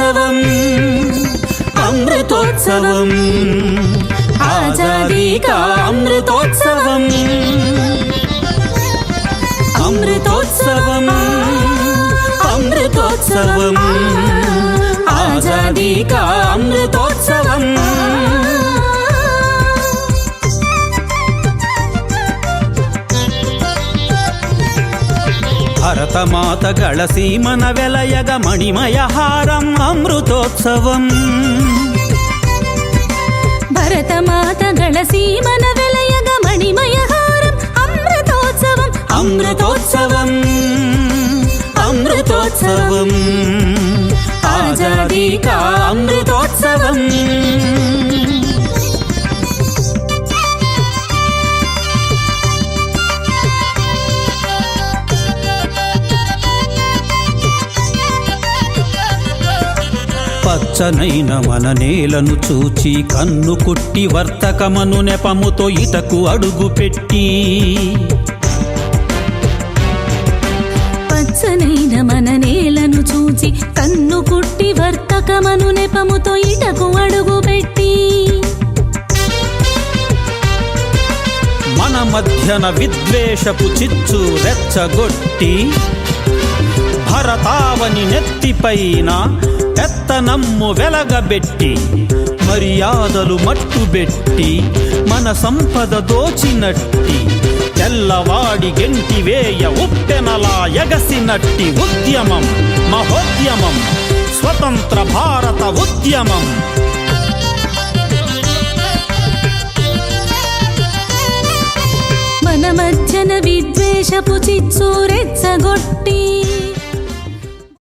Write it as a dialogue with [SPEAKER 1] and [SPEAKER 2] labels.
[SPEAKER 1] అమృతోత్సవం అమృతోత్సవం ఆజాదీ కా అమృతోత్సవం అమృతోత్సవం అమృతోత్సవం ఆజాదీ కా అమృతోత్సవం భరతమాతಗಳ సీమన వెలయగ మణిమయ హారం అమృతోత్సవం
[SPEAKER 2] భరతమాతಗಳ సీమన వెలయగ మణిమయ హారం అమృతోత్సవం
[SPEAKER 1] అమృతోత్సవం అమృతోత్సవం ఆజాదీ కా అమృతోత్సవం పచ్చనైన మన నేలను చూచి కన్ను కొట్టి వర్తకమను నెపముతో ఇటకు అడుగు పెట్టి
[SPEAKER 2] పచ్చనైన మన నేలను చూచి కన్ను కుట్టి వర్తకమను నెపముతో ఇటకు అడుగు పెట్టి
[SPEAKER 1] మన మధ్యన విద్వేషపు చిచ్చు రెచ్చగొట్టి భరతావని నెత్తిపైన పెత్తనమ్ము వెలగబెట్టి మర్యాదలు మట్టుబెట్టి మన సంపద దోచినట్టి తెల్లవాడి గెంటివేయ ఉప్పెనలా ఎగసినట్టి ఉద్యమం మహోద్యమం స్వతంత్ర భారత ఉద్యమం
[SPEAKER 2] మన మధ్యన విద్వేషపు చిచ్చు రెచ్చగొట్టి